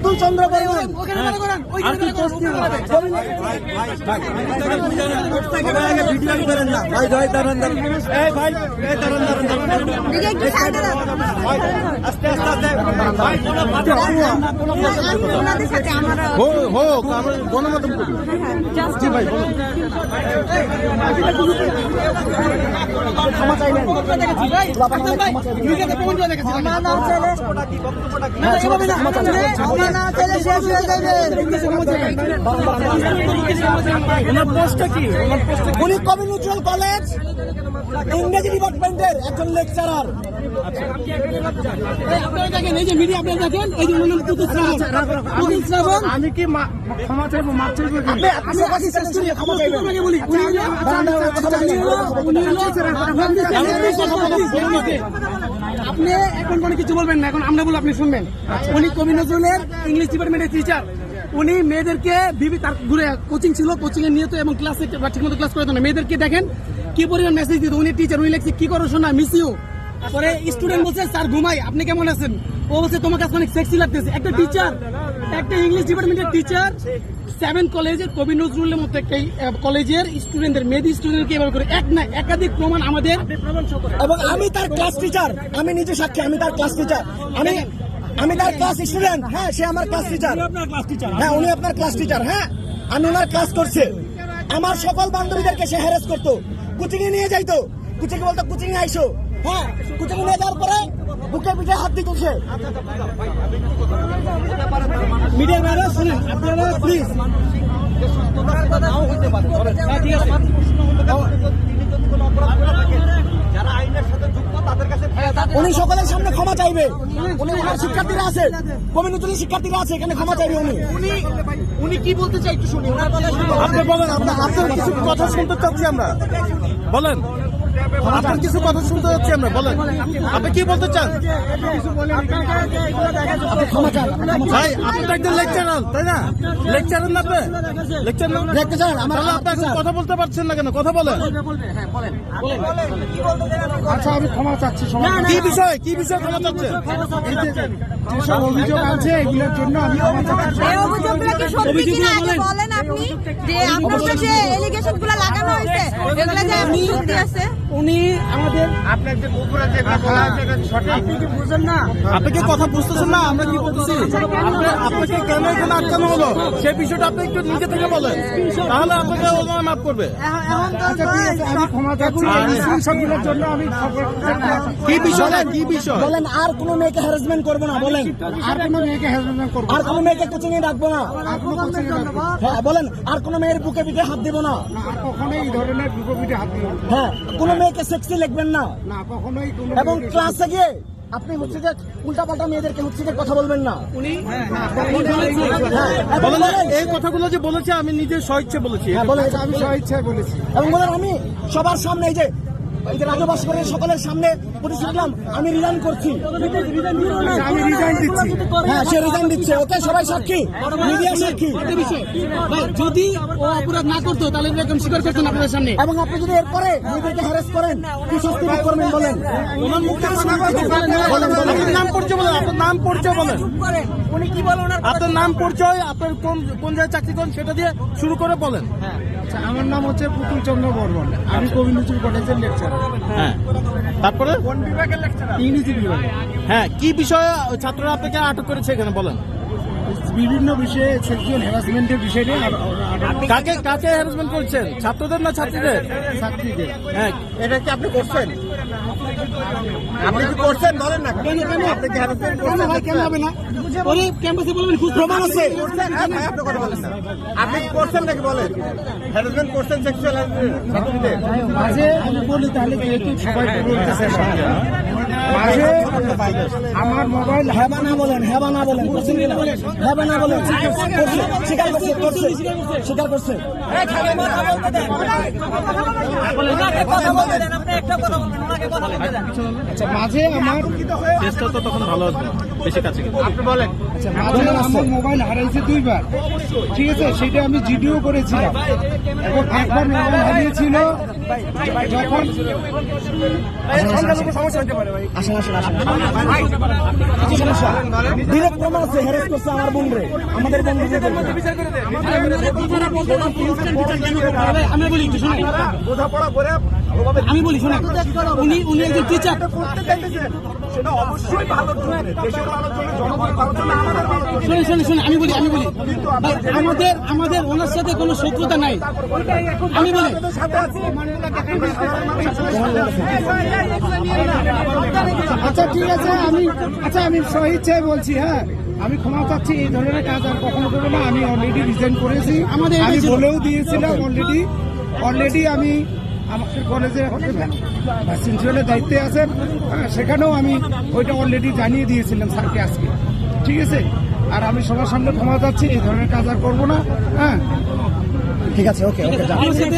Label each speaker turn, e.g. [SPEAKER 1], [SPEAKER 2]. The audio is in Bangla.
[SPEAKER 1] পুতুল চন্দ্র বর্মন গণমাধ্যম জি ভাই ক্ষমা চাইলেন উনি কবি নজরুল কলেজ ইংরেজি ডিপার্টমেন্টের একজন লেকচারার। আমি কি ক্ষমা চাইবো মাপ চাইবো আপনি এখন কোনো কিছু বলবেন না, এখন আমরা বলবো আপনি শুনবেন। উনি কবি নজরুলের ইংলিশ ডিপার্টমেন্টের টিচার। উনি মেয়েদেরকে তার ঘুরে কোচিং ছিল, কোচিং এর নিয়ত এবং ক্লাসে ঠিকমতো ক্লাস করে না, মেয়েদেরকে দেখেন কি পরিমাণ মেসেজ দিত। উনি টিচার, উনি লেখছে কি করো শোনা মিস ইউ। পরে স্টুডেন্ট বলছে স্যার ঘুমাই, আপনি কেমন আছেন? ও বলছে তোমার কাছে অনেক সেক্সি লাগতেছে। একটা টিচার, একটা ইংলিশ ডিপার্টমেন্টের টিচার 7 কলেজের কবি নজরুলের মতো একটা কলেজের স্টুডেন্টদের মেয়েদের স্টুডেন্টকে এবার করে এক না একাধিক প্রমাণ আমাদের। এবং আমি তার ক্লাস টিচার, আমি নিজে সাক্ষী, আমি তার ক্লাস টিচার, আমি তার ক্লাস স্টুডেন্ট। হ্যাঁ, সে আমার ক্লাস টিচার। হ্যাঁ, উনি আপনার ক্লাস টিচার। হ্যাঁ, আমি ওনার ক্লাস করছে। আমার সকল বান্ধবীদেরকে সে হ্যারাস করতো, কোচিং এ নিয়ে যাইতো, কোচিং বলতো কোচিং এ আইসো। হ্যাঁ, কোচিং নিয়ে যাওয়ার পরে বুকে পিঠে হাত দিত সে। মিডিয়া ভাইরা শুনেন, আপনারা প্লিজ উনি সকলের সামনে ক্ষমা চাইবে। উনি ওনার শিক্ষার্থীরা আছে, কবি নজরুলের শিক্ষার্থীরা আছে, এখানে ক্ষমা চাইবে। উনি কি বলতে চাই একটু শুনি। আপনি বলেন, আপনার কিছু কথা শুনতে চাচ্ছি আমরা। বলেন, আপনার কিছু কথা শুনতে যাচ্ছি আমরা। বলেন, আপনি কি বলতে চান? ভাই, আপনি তো একজন লেকচারার, তাই না? লেকচারার না আপনি? লেকচারার আপনি কথা বলতে পারছেন না কেন? কথা বলেন। আচ্ছা, আমি ক্ষমা চাচ্ছি। কি বিষয় ক্ষমা চাচ্ছেন? যেসব অভিযোগ আছে এগুলোর জন্য আমি ক্ষমা চাচ্ছি।
[SPEAKER 2] এই অভিযোগগুলো কি সত্যি কিনা আগে বলেন আপনি, যে আপনাদের যে এলিগেশনগুলো লাগানো হয়েছে এগুলো যে আপনি সত্যি আছে?
[SPEAKER 1] উনি আমাদের আপনার যে বগুড়া যে বলা আছে এটা সঠিক, আপনি কি বুঝেন না? আপনি কি কথা বুঝতেছেন না আমরা কি বলতেছি? আপনাকে কেন এখানে আটকানো হলো সেই বিষয়টা আপনি একটু নিজে থেকে বলেন, তাহলে আপনাকে ওনারা মাফ করবে। আমি ক্ষমা চাচ্ছি এই সবগুলোর জন্য। আমি কি বিষয় বলেন? আর কোনো মেয়েকে হ্যারাসমেন্ট করবো না। বলেন, আর কোনো মেয়েকে হ্যারাসমেন্ট করবো, আর কোনো মেয়েকে কোচিং এ ডাকবো না। হ্যাঁ, বলেন, আর কোনো মেয়ের বুকে পিঠে হাত দিব না। কখনোই এই ধরনের বুকে পিঠে হাত দিব। হ্যাঁ, কোনো মেয়েকে সেক্সি লিখবেন না কখনোই। এবং ক্লাসে গিয়ে আপনি হচ্ছে যে উল্টাপাল্টা মেয়েদেরকে হচ্ছে যে কথা বলবেন না। এই কথাগুলো যে বলেছে আমি নিজে স্বইচ্ছে বলেছি। আমি স্বইচ্ছায় বলেছি। এবং বলেন, আমি সবার সামনে এই যে রাজবাস করে সকলের সামনে প্রতিশ্রুতিলাম আমি রিজাইন করছি, আমি রিজাইন দিচ্ছি। হ্যাঁ, সে রিজাইন দিচ্ছে। ওকে সবাই সাক্ষী, মিডিয়া সাক্ষী। যদি ও অপরাধ না করতো তাহলে এরকম স্বীকার করতেন আপনাদের সামনে। এবং আপনি যদি এরপরে মেয়েদেরকে হ্যারাস করেন কি শাস্তি ভোগ করবেন বলেন? ওনার মুখ থেকে আপনার নাম পরিচয় বলেন, আপনার নাম পরিচয় বলেন। উনি কি বলেন? আপনার নাম পরিচয়, আপনার কোন জায়গায় চাকরি করেন সেটা দিয়ে শুরু করে বলেন। আচ্ছা, আমার নাম হচ্ছে পুতুল চন্দ্র বর্মন, আমি কবি নজরুল কলেজের লেকচারার। হ্যাঁ, তারপরে কোন বিভাগের লেকচারার? ইংরেজি বিভাগে। হ্যাঁ, কি বিষয়ে ছাত্ররা আপনাকে আটক করেছে এখানে বলেন? বিভিন্ন বিষয়ে সেক্সুয়াল হ্যারাসমেন্টের বিষয় নিয়ে। কাকে হ্যারাসমেন্ট করছেন? ছাত্রদের না ছাত্রীদের? ছাত্রীদের। হ্যাঁ, এটা কি আপনি করছেন? আপনি কি করছেন বলেন না? আপনি কি হ্যারাসমেন্ট করছেন? ভাই, কেন হবে না? ওরে ক্যাম্পাসে বলবেন, প্রমাণ আছে। আপনি কথা বলেন না, আপনি কি করছেন নাকি বলেন? হ্যারাসমেন্ট করছেন সেক্সুয়াল ছাত্রীদের? মাঝে আমি বলি তাহলে যেহেতু সবাই বলতেছে মাঝে আমার মোবাইল হেবানা বলেন, হেবানা বলেন, হেবানা বলেন, স্বীকার করছে। আচ্ছা, মাঝে আমার চেষ্টা তো তখন ভালো হতো, বেশি কাছে আপনি বলেন। আচ্ছা,
[SPEAKER 3] আমার মোবাইল হারাইছে 2 বার, ঠিক আছে, সেটা আমি জিডিও করেছিলাম। এবং একবার মোবাইল হারিয়েছিল যখন
[SPEAKER 1] ডিরেক্ট প্রমাণ আছে, হ্যারাস করছে আমার বোন রে, আমাদের বন্ধুদের।
[SPEAKER 4] আমি বলি শোনেন, উনি একজন টিচার,
[SPEAKER 1] সেটা অবশ্যই ভালো
[SPEAKER 4] শুনে আমি বলি ভাই, আমাদের ওনার সাথে কোনো শত্রুতা নাই। আমি বলি
[SPEAKER 3] আচ্ছা ঠিক আছে, আমি স্বইচ্ছায় বলছি, হ্যাঁ আমি ক্ষমা চাচ্ছি, এই ধরনের কাজ আর কখনো করবো না। আমি অলরেডি রিজাইন করেছি, আমি বলেও দিয়েছিলাম অলরেডি আমি আমাদের কলেজে প্রিন্সিপালের দায়িত্বে আছেন, হ্যাঁ, সেখানেও আমি ওইটা অলরেডি জানিয়ে দিয়েছিলাম স্যারকে আজকে, ঠিক আছে। আর আমি সবার সামনে ক্ষমা চাচ্ছি, এই ধরনের কাজ আর করবো না, হ্যাঁ।
[SPEAKER 1] ঠিক আছে, ওকে।
[SPEAKER 4] আমার সাথে